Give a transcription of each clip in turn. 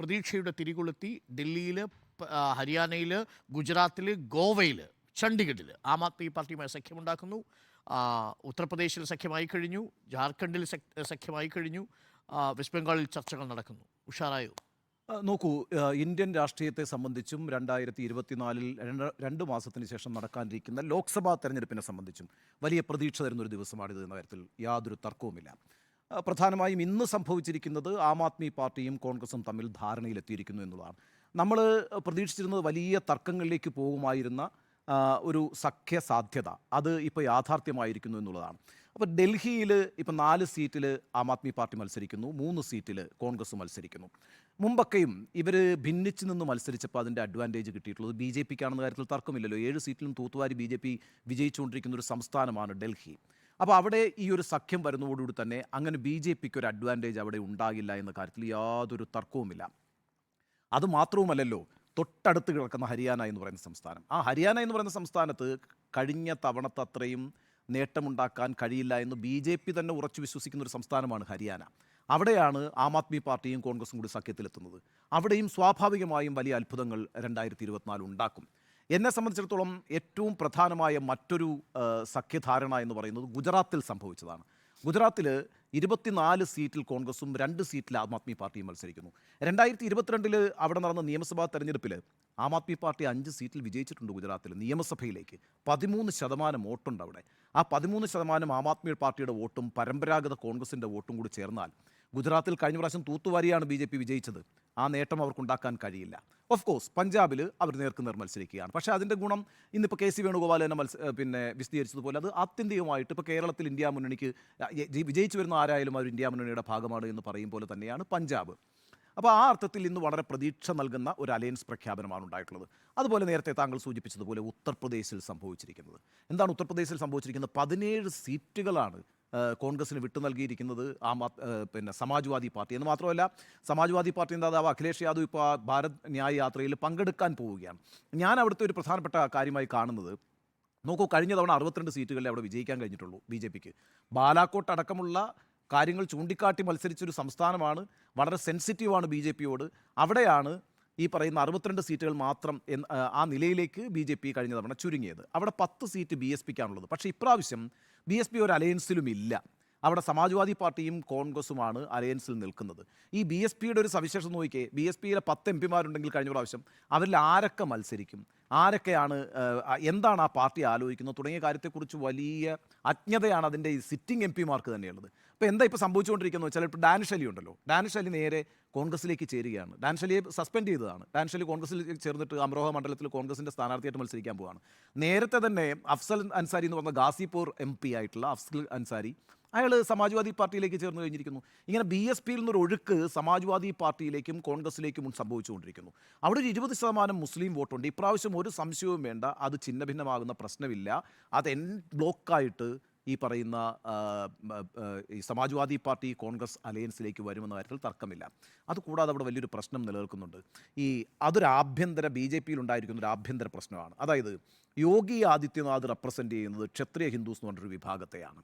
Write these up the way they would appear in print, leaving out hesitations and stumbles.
പ്രതീക്ഷയുടെ തിരികൊളുത്തി ഡൽഹിയിൽ, ഹരിയാനയിൽ, ഗുജറാത്തിൽ, ഗോവയിൽ, ചണ്ഡീഗഡിൽ ആം ആദ്മി പാർട്ടിയുമായി സഖ്യമുണ്ടാക്കുന്നു. ഉത്തർപ്രദേശിൽ സഖ്യമായി കഴിഞ്ഞു, ജാർഖണ്ഡിൽ സഖ്യമായി കഴിഞ്ഞു, വെസ്റ്റ് ബംഗാളിൽ ചർച്ചകൾ നടക്കുന്നു. ഉഷാറായോ? നോക്കൂ, ഇന്ത്യൻ രാഷ്ട്രീയത്തെ സംബന്ധിച്ചും 2024 രണ്ട് മാസത്തിന് ശേഷം നടക്കാനിരിക്കുന്ന ലോക്സഭാ തെരഞ്ഞെടുപ്പിനെ സംബന്ധിച്ചും വലിയ പ്രതീക്ഷ തരുന്നൊരു ദിവസമാണിത് എന്ന കാര്യത്തിൽ യാതൊരു തർക്കവുമില്ല. പ്രധാനമായും ഇന്ന് സംഭവിച്ചിരിക്കുന്നത് ആം ആദ്മി പാർട്ടിയും കോൺഗ്രസും തമ്മിൽ ധാരണയിലെത്തിയിരിക്കുന്നു എന്നുള്ളതാണ്. നമ്മൾ പ്രതീക്ഷിച്ചിരുന്നത് വലിയ തർക്കങ്ങളിലേക്ക് പോകുമായിരുന്ന ഒരു സഖ്യ സാധ്യത അത് ഇപ്പോൾ യാഥാർത്ഥ്യമായിരിക്കുന്നു എന്നുള്ളതാണ്. അപ്പോൾ ഡൽഹിയിൽ ഇപ്പോൾ 4 സീറ്റിൽ ആം ആദ്മി പാർട്ടി മത്സരിക്കുന്നു, 3 സീറ്റിൽ കോൺഗ്രസ് മത്സരിക്കുന്നു. മുമ്പൊക്കെയും ഇവർ ഭിന്നിച്ച് നിന്ന് മത്സരിച്ചപ്പോൾ അതിൻ്റെ അഡ്വാൻറ്റേജ് കിട്ടിയിട്ടുള്ളത് ബി ജെ പിക്കാണെന്ന കാര്യത്തിൽ തർക്കമില്ലല്ലോ. 7 സീറ്റിലും തൂത്തുവാരി ബി ജെ പി വിജയിച്ചുകൊണ്ടിരിക്കുന്ന ഒരു സംസ്ഥാനമാണ് ഡൽഹി. അപ്പോൾ അവിടെ ഈ ഒരു സഖ്യം വരുന്നതോടുകൂടി തന്നെ അങ്ങനെ ബി ജെ പിക്ക് ഒരു അഡ്വാൻറ്റേജ് അവിടെ ഉണ്ടാകില്ല എന്ന കാര്യത്തിൽ യാതൊരു തർക്കവുമില്ല. അതുമാത്രവുമല്ലല്ലോ, തൊട്ടടുത്ത് കിടക്കുന്ന ഹരിയാന എന്ന് പറയുന്ന സംസ്ഥാനം. ആ ഹരിയാന എന്ന് പറയുന്ന സംസ്ഥാനത്ത് കഴിഞ്ഞ തവണത്തെ അത്രയും നേട്ടമുണ്ടാക്കാൻ കഴിയില്ല എന്ന് ബി ജെ പി തന്നെ ഉറച്ചു വിശ്വസിക്കുന്ന ഒരു സംസ്ഥാനമാണ് ഹരിയാന. അവിടെയാണ് ആം ആദ്മി പാർട്ടിയും കോൺഗ്രസും കൂടി സഖ്യത്തിലെത്തുന്നത്. അവിടെയും സ്വാഭാവികമായും വലിയ അത്ഭുതങ്ങൾ 2024 ഉണ്ടാക്കും. എന്നെ സംബന്ധിച്ചിടത്തോളം ഏറ്റവും പ്രധാനമായ മറ്റൊരു സഖ്യധാരണ എന്ന് പറയുന്നത് ഗുജറാത്തിൽ സംഭവിച്ചതാണ്. ഗുജറാത്തിൽ 24 സീറ്റിൽ കോൺഗ്രസും 2 സീറ്റിൽ ആം ആദ്മി പാർട്ടിയും മത്സരിക്കുന്നു. 2022 അവിടെ നടന്ന നിയമസഭാ തെരഞ്ഞെടുപ്പിൽ ആം ആദ്മി പാർട്ടി 5 സീറ്റിൽ വിജയിച്ചിട്ടുണ്ട്. ഗുജറാത്തിൽ നിയമസഭയിലേക്ക് 13% വോട്ടുണ്ട് അവിടെ. ആ 13% ആം ആദ്മി പാർട്ടിയുടെ വോട്ടും പരമ്പരാഗത കോൺഗ്രസിൻ്റെ വോട്ടും കൂടി ചേർന്നാൽ ഗുജറാത്തിൽ കഴിഞ്ഞ പ്രാവശ്യം തൂത്തുവാരിയാണ് ബി ജെ പി വിജയിച്ചത്. ആ നേട്ടം അവർക്കുണ്ടാക്കാൻ കഴിയില്ല. ഓഫ് കോഴ്സ് പഞ്ചാബിൽ അവർ നേർക്കുനേർ മത്സരിക്കുകയാണ്. പക്ഷേ അതിൻ്റെ ഗുണം ഇന്നിപ്പോൾ കെ സി വേണുഗോപാൽ തന്നെ വിശദീകരിച്ചതുപോലെ അത് ആത്യന്തികമായിട്ട് ഇപ്പോൾ കേരളത്തിൽ ഇന്ത്യ മുന്നണിക്ക് വിജയിച്ചു വരുന്ന ആരായാലും അവർ ഇന്ത്യ മുന്നണിയുടെ ഭാഗമാണ് എന്ന് പറയും പോലെ തന്നെയാണ് പഞ്ചാബ്. അപ്പോൾ ആ അർത്ഥത്തിൽ ഇന്ന് വളരെ പ്രതീക്ഷ നൽകുന്ന ഒരു അലയൻസ് പ്രഖ്യാപനമാണ് ഉണ്ടായിട്ടുള്ളത്. അതുപോലെ നേരത്തെ താങ്കൾ സൂചിപ്പിച്ചതുപോലെ ഉത്തർപ്രദേശിൽ സംഭവിച്ചിരിക്കുന്നത് എന്താണ്? ഉത്തർപ്രദേശിൽ സംഭവിച്ചിരിക്കുന്നത് 17 സീറ്റുകളാണ് കോൺഗ്രസിന് വിട്ടു നൽകിയിരിക്കുന്നത് സമാജ്വാദി പാർട്ടി. എന്ന് മാത്രമല്ല, സമാജ്വാദി പാർട്ടി നേതാവ് അഖിലേഷ് യാദവ് ഇപ്പോൾ ഭാരത് ന്യായ് യാത്രയിൽ പങ്കെടുക്കാൻ പോവുകയാണ്. ഞാൻ അവിടുത്തെ ഒരു പ്രധാനപ്പെട്ട കാര്യമായി കാണുന്നത്, നോക്കൂ, കഴിഞ്ഞ തവണ 62 സീറ്റുകളിൽ അവിടെ വിജയിക്കാൻ കഴിഞ്ഞിട്ടുള്ളൂ ബി ജെ പിക്ക്. ബാലാക്കോട്ട് അടക്കമുള്ള കാര്യങ്ങൾ ചൂണ്ടിക്കാട്ടി മത്സരിച്ചൊരു സംസ്ഥാനമാണ്. വളരെ സെൻസിറ്റീവാണ് ബി ജെ പിയോട്. അവിടെയാണ് ഈ പറയുന്ന 62 സീറ്റുകൾ മാത്രം ആ നിലയിലേക്ക് ബി ജെ പി കഴിഞ്ഞ തവണ ചുരുങ്ങിയത്. അവിടെ 10 സീറ്റ് ബി എസ് പിക്കാണുള്ളത്. പക്ഷേ ഇപ്രാവശ്യം ബി എസ് പി ഒരു അലയൻസിലും ഇല്ല. അവിടെ സമാജ്വാദി പാർട്ടിയും കോൺഗ്രസുമാണ് അലയൻസിൽ നിൽക്കുന്നത്. ഈ ബി എസ് പിയുടെ ഒരു സവിശേഷത നോക്കിക്കേ, ബി എസ് പിയിലെ 10 എം പിമാരുണ്ടെങ്കിൽ കഴിഞ്ഞ പ്രാവശ്യം അവരിൽ ആരൊക്കെ മത്സരിക്കും, ആരൊക്കെയാണ്, എന്താണ് ആ പാർട്ടി ആലോചിക്കുന്നത് തുടങ്ങിയ കാര്യത്തെക്കുറിച്ച് വലിയ അജ്ഞതയാണ് അതിൻ്റെ ഈ സിറ്റിംഗ് എം പിമാർക്ക് തന്നെയുള്ളത്. അപ്പോൾ എന്താ ഇപ്പോൾ സംഭവിച്ചുകൊണ്ടിരിക്കുന്നത് വെച്ചാൽ, ഇപ്പോൾ ഡാനിഷ് അലി ഉണ്ടല്ലോ, ഡാനിഷ് അലി നേരെ കോൺഗ്രസിലേക്ക് ചേരുകയാണ്. ഡാനിഷ് അലിയെ സസ്പെൻഡ് ചെയ്തതാണ്. ഡാനിഷ് അലി കോൺഗ്രസിൽ ചേർന്നിട്ട് അമരോഹ മണ്ഡലത്തിൽ കോൺഗ്രസിൻ്റെ സ്ഥാനാർത്ഥിയായിട്ട് മത്സരിക്കാൻ പോവുകയാണ്. നേരത്തെ തന്നെ അഫ്സൽ അൻസാരി എന്ന് പറഞ്ഞ ഗാസിപൂർ എം പി ആയിട്ടുള്ള അഫ്സൽ അൻസാരി, അയാൾ സമാജ്വാദി പാർട്ടിയിലേക്ക് ചേർന്ന് കഴിഞ്ഞിരിക്കുന്നു. ഇങ്ങനെ ബി എസ് പിയിൽ നിന്നൊരു ഒഴുക്ക് സമാജ്വാദി പാർട്ടിയിലേക്കും കോൺഗ്രസിലേക്കും സംഭവിച്ചുകൊണ്ടിരിക്കുന്നു. അവിടെ ഒരു 20% മുസ്ലിം വോട്ടുണ്ട്. ഇപ്രാവശ്യം ഒരു സംശയവും വേണ്ട, അത് ഛിന്നഭിന്നമാകുന്ന പ്രശ്നമില്ല. അത് ബ്ലോക്കായിട്ട് ഈ പറയുന്ന ഈ സമാജ്വാദി പാർട്ടി കോൺഗ്രസ് അലയൻസിലേക്ക് വരുമെന്ന കാര്യത്തിൽ തർക്കമില്ല. അതുകൂടാതെ അവിടെ വലിയൊരു പ്രശ്നം നിലനിൽക്കുന്നുണ്ട്. അതൊരു ആഭ്യന്തര ബി ജെ പിയിൽ ഉണ്ടായിരിക്കുന്ന ഒരു ആഭ്യന്തര പ്രശ്നമാണ്. അതായത് യോഗി ആദിത്യനാഥ് റെപ്രസെൻ്റ് ചെയ്യുന്നത് ക്ഷത്രിയ ഹിന്ദുസ് എന്ന് പറഞ്ഞൊരു വിഭാഗത്തെയാണ്.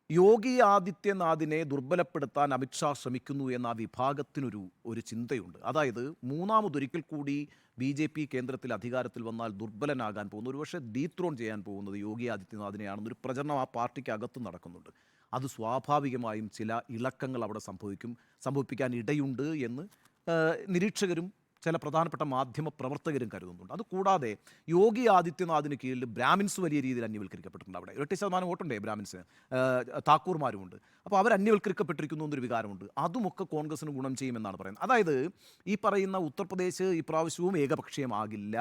യോഗി ആദിത്യനാഥിനെ ദുർബലപ്പെടുത്താൻ അമിത്ഷാ ശ്രമിക്കുന്നു എന്ന ആ വിഭാഗത്തിനൊരു ചിന്തയുണ്ട്. അതായത് മൂന്നാമതൊരിക്കൽ കൂടി ബി ജെ പി കേന്ദ്രത്തിൽ അധികാരത്തിൽ വന്നാൽ ദുർബലനാകാൻ പോകുന്ന, ഒരുപക്ഷെ ഡീത്രോൺ ചെയ്യാൻ പോകുന്നത് യോഗി ആദിത്യനാഥിനെയാണെന്നൊരു പ്രചരണം ആ പാർട്ടിക്ക് അകത്ത് നടക്കുന്നുണ്ട്. അത് സ്വാഭാവികമായും ചില ഇളക്കങ്ങൾ അവിടെ സംഭവിപ്പിക്കാൻ ഇടയുണ്ട് എന്ന് നിരീക്ഷകരും ചില പ്രധാനപ്പെട്ട മാധ്യമ പ്രവർത്തകരും കരുതുന്നുണ്ട്. അതുകൂടാതെ യോഗി ആദിത്യനാഥിന് കീഴിൽ ബ്രാഹ്മിൻസ് വലിയ രീതിയിൽ അന്യവൽക്കരിക്കപ്പെട്ടിട്ടുണ്ട്. അവിടെ 8% വോട്ടുണ്ടേ ബ്രാഹ്മിൻസിന്, താക്കൂർമാരുമുണ്ട്. അപ്പോൾ അവർ അന്യവൽക്കരിക്കപ്പെട്ടിരിക്കുന്നു എന്നൊരു വികാരമുണ്ട്. അതുമൊക്കെ കോൺഗ്രസിന് ഗുണം ചെയ്യുമെന്നാണ് പറയുന്നത്. അതായത് ഈ പറയുന്ന ഉത്തർപ്രദേശ് ഇപ്രാവശ്യവും ഏകപക്ഷീയമാകില്ല,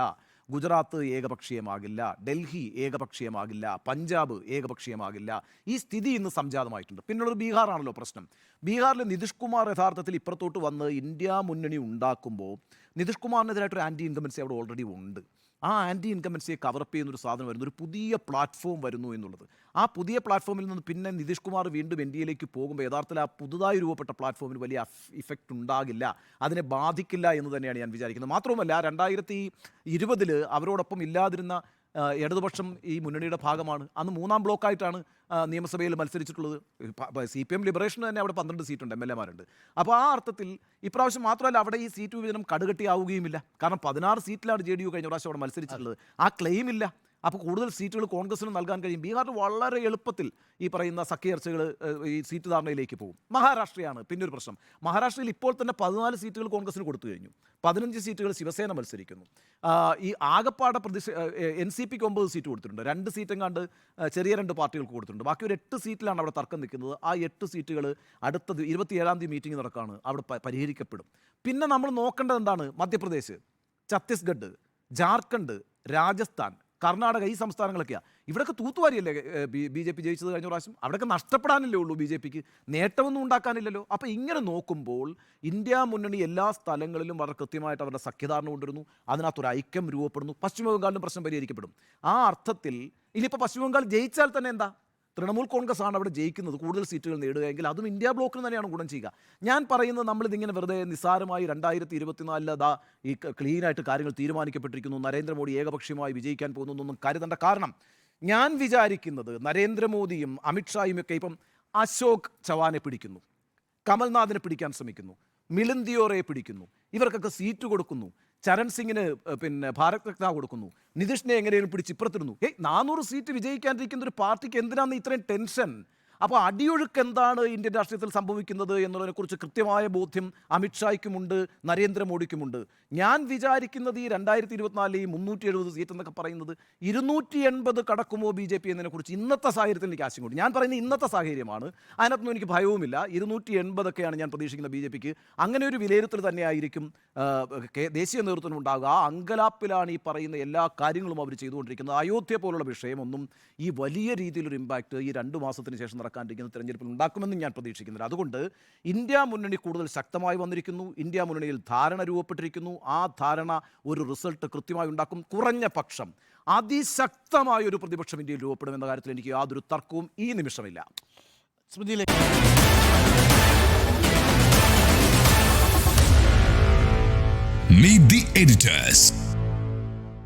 ഗുജറാത്ത് ഏകപക്ഷീയമാകില്ല, ഡൽഹി ഏകപക്ഷീയമാകില്ല, പഞ്ചാബ് ഏകപക്ഷീയമാകില്ല. ഈ സ്ഥിതി ഇന്ന് സംജാതമായിട്ടുണ്ട്. പിന്നുള്ളത് ബീഹാറാണല്ലോ പ്രശ്നം. ബീഹാറിൽ നിതീഷ് കുമാർ യഥാർത്ഥത്തിൽ ഇപ്പുറത്തോട്ട് വന്ന് ഇന്ത്യ മുന്നണി ഉണ്ടാക്കുമ്പോൾ നിതീഷ് കുമാറിനെതിരായിട്ടൊരു ആൻറ്റി ഇൻകംബൻസി അവിടെ ഓൾറെഡി ഉണ്ട്. ആ ആൻറ്റി ഇൻകംബൻസിയെ കവറപ്പ് ചെയ്യുന്നൊരു സാധനം വരുന്നു, ഒരു പുതിയ പ്ലാറ്റ്ഫോം വരുന്നു എന്നുള്ളത്. ആ പുതിയ പ്ലാറ്റ്ഫോമിൽ നിന്ന് പിന്നെ നിതീഷ് കുമാർ വീണ്ടും എൻ ഡി എയിലേക്ക് പോകുമ്പോൾ യഥാർത്ഥത്തിൽ ആ പുതുതായി രൂപപ്പെട്ട പ്ലാറ്റ്ഫോമിന് വലിയ ഇഫക്റ്റ് ഉണ്ടാകില്ല, അതിനെ ബാധിക്കില്ല എന്ന് തന്നെയാണ് ഞാൻ വിചാരിക്കുന്നത്. മാത്രവുമല്ല 2020 അവരോടൊപ്പം ഇല്ലാതിരുന്ന ഇടതുപക്ഷം ഈ മുന്നണിയുടെ ഭാഗമാണ്. അന്ന് 3-ാം ബ്ലോക്കായിട്ടാണ് നിയമസഭയിൽ മത്സരിച്ചിട്ടുള്ളത്. CPM ലിബറേഷന് തന്നെ അവിടെ 12 സീറ്റുണ്ട്, MLA മാരുണ്ട്. അപ്പോൾ ആ അർത്ഥത്തിൽ ഇപ്രാവശ്യം മാത്രമല്ല അവിടെ ഈ സീറ്റ് വിഭജനം കടുകട്ടിയാവുകയുമില്ല. കാരണം 16 സീറ്റിലാണ് JDU കഴിഞ്ഞ പ്രാവശ്യം അവിടെ മത്സരിച്ചിട്ടുള്ളത്. ആ ക്ലെയിം ഇല്ല. അപ്പോൾ കൂടുതൽ സീറ്റുകൾ കോൺഗ്രസിന് നൽകാൻ കഴിയും. ബീഹാറിൽ വളരെ എളുപ്പത്തിൽ ഈ പറയുന്ന സഖ്യചർച്ചകൾ ഈ സീറ്റ് ധാരണയിലേക്ക് പോകും. മഹാരാഷ്ട്രയാണ് പിന്നെ ഒരു പ്രശ്നം. മഹാരാഷ്ട്രയിൽ ഇപ്പോൾ തന്നെ 14 സീറ്റുകൾ കോൺഗ്രസിന് കൊടുത്തു കഴിഞ്ഞു. 15 സീറ്റുകൾ ശിവസേന മത്സരിക്കുന്നു. ഈ ആകപ്പാട NCPക്ക് 9 സീറ്റ് കൊടുത്തിട്ടുണ്ട്. 2 സീറ്റെങ്ങാണ്ട് ചെറിയ 2 പാർട്ടികൾക്ക് കൊടുത്തിട്ടുണ്ട്. ബാക്കി ഒരു 8 സീറ്റിലാണ് അവിടെ തർക്കം നിൽക്കുന്നത്. ആ 8 സീറ്റുകൾ അടുത്തത് 27-ാം തീയതി മീറ്റിംഗ് നടക്കുകയാണ്, അവിടെ പരിഹരിക്കപ്പെടും. പിന്നെ നമ്മൾ നോക്കേണ്ടത് എന്താണ്? മധ്യപ്രദേശ്, ഛത്തീസ്ഗഡ്, ജാർഖണ്ഡ്, രാജസ്ഥാൻ, കർണാടക, ഈ സംസ്ഥാനങ്ങളൊക്കെയാണ്. ഇവിടെയൊക്കെ തൂത്തുവാരിയല്ലേ BJP ജയിച്ചത് കഴിഞ്ഞ പ്രാവശ്യം. അവിടെയൊക്കെ നഷ്ടപ്പെടാനല്ലേ ഉള്ളൂ BJPക്ക്, നേട്ടമൊന്നും ഉണ്ടാക്കാനില്ലല്ലോ. അപ്പോൾ ഇങ്ങനെ നോക്കുമ്പോൾ ഇന്ത്യ മുന്നണി എല്ലാ സ്ഥലങ്ങളിലും വളരെ കൃത്യമായിട്ട് അവരുടെ സഖ്യധാരണ കൊണ്ടുവരുന്നു. അതിനകത്തൊരു ഐക്യം രൂപപ്പെടുന്നു. പശ്ചിമ ബംഗാളിലും പ്രശ്നം പരിഹരിക്കപ്പെടും. ആ അർത്ഥത്തിൽ ഇനിയിപ്പോൾ പശ്ചിമ ബംഗാൾ ജയിച്ചാൽ തന്നെ എന്താ, തൃണമൂൽ കോൺഗ്രസ് ആണ് അവിടെ ജയിക്കുന്നത്, കൂടുതൽ സീറ്റുകൾ നേടുകയെങ്കിൽ അതും ഇന്ത്യ ബ്ലോക്കിന് തന്നെയാണ് ഗുണം ചെയ്യുക. ഞാൻ പറയുന്നത് നമ്മളിതിങ്ങനെ വെറുതെ നിസ്സാരമായി 2024 ഈ ക്ലീനായിട്ട് കാര്യങ്ങൾ തീരുമാനിക്കപ്പെട്ടിരിക്കുന്നു, നരേന്ദ്രമോദി ഏകപക്ഷീയമായി വിജയിക്കാൻ പോകുന്നു എന്നൊന്നും കരുതേണ്ട. കാരണം ഞാൻ വിചാരിക്കുന്നത് നരേന്ദ്രമോദിയും അമിത്ഷായും ഒക്കെ ഇപ്പം അശോക് ചവാനെ പിടിക്കുന്നു, കമൽനാഥിനെ പിടിക്കാൻ ശ്രമിക്കുന്നു, മിലിന്ദ് ദിയോറയെ പിടിക്കുന്നു, ഇവർക്കൊക്കെ സീറ്റ് കൊടുക്കുന്നു, ചരൺ സിംഗിന് പിന്നെ ഭാരത് രത്ന കൊടുക്കുന്നു, നിതീഷിനെ എങ്ങനെയും പിടിച്ച് ഇപ്പുറത്തിരുന്നു. 400 സീറ്റ് വിജയിക്കാനിരിക്കുന്ന ഒരു പാർട്ടിക്ക് എന്തിനാണ് ഇത്രയും ടെൻഷൻ? അപ്പോൾ അടിയൊഴുക്ക് എന്താണ് ഇന്ത്യൻ രാഷ്ട്രീയത്തിൽ സംഭവിക്കുന്നത് എന്നുള്ളതിനെക്കുറിച്ച് കൃത്യമായ ബോധ്യം അമിത്ഷായ്ക്കുമുണ്ട്, നരേന്ദ്രമോദിക്കുമുണ്ട്. ഞാൻ വിചാരിക്കുന്നത് ഈ 2024 ഈ 370 സീറ്റ് എന്നൊക്കെ പറയുന്നത് 280 കടക്കുമോ BJP എന്നതിനെക്കുറിച്ച് ഇന്നത്തെ സാഹചര്യത്തിൽ എനിക്ക് ആശങ്കയുണ്ട്. ഞാൻ പറയുന്നത് ഇന്നത്തെ സാഹചര്യമാണ്, അതിനകത്തൊന്നും എനിക്ക് ഭയവുമില്ല. 280 ഞാൻ പ്രതീക്ഷിക്കുന്ന BJPക്ക്. അങ്ങനെ ഒരു വിലയിരുത്തൽ തന്നെയായിരിക്കും ദേശീയ നേതൃത്വം ഉണ്ടാകുക. ആ അങ്കലാപ്പിലാണ് ഈ പറയുന്ന എല്ലാ കാര്യങ്ങളും അവർ ചെയ്തുകൊണ്ടിരിക്കുന്നത്. അയോധ്യ പോലുള്ള വിഷയമൊന്നും ഈ വലിയ രീതിയിലൊരു ഇമ്പാക്റ്റ് ഈ 2 മാസത്തിന് ശേഷം നടക്കാനിരിക്കുന്ന തെരഞ്ഞെടുപ്പിൽ ഉണ്ടാക്കുമെന്നും ഞാൻ പ്രതീക്ഷിക്കുന്നില്ല. അതുകൊണ്ട് ഇന്ത്യ മുന്നണി കൂടുതൽ ശക്തമായി വന്നിരിക്കുന്നു. ഇന്ത്യ മുന്നണിയിൽ ധാരണ രൂപപ്പെട്ടിരിക്കുന്നു. ആ ധാരണ ഒരു റിസൾട്ട് കൃത്യമായി ഉണ്ടാക്കും. കുറഞ്ഞ പക്ഷം അതിശക്തമായ ഒരു പ്രതിപക്ഷം ഇന്ത്യയിൽ രൂപപ്പെടുമെന്ന കാര്യത്തിൽ എനിക്ക് യാതൊരു തർക്കവും ഈ നിമിഷമില്ല. Meet the editors.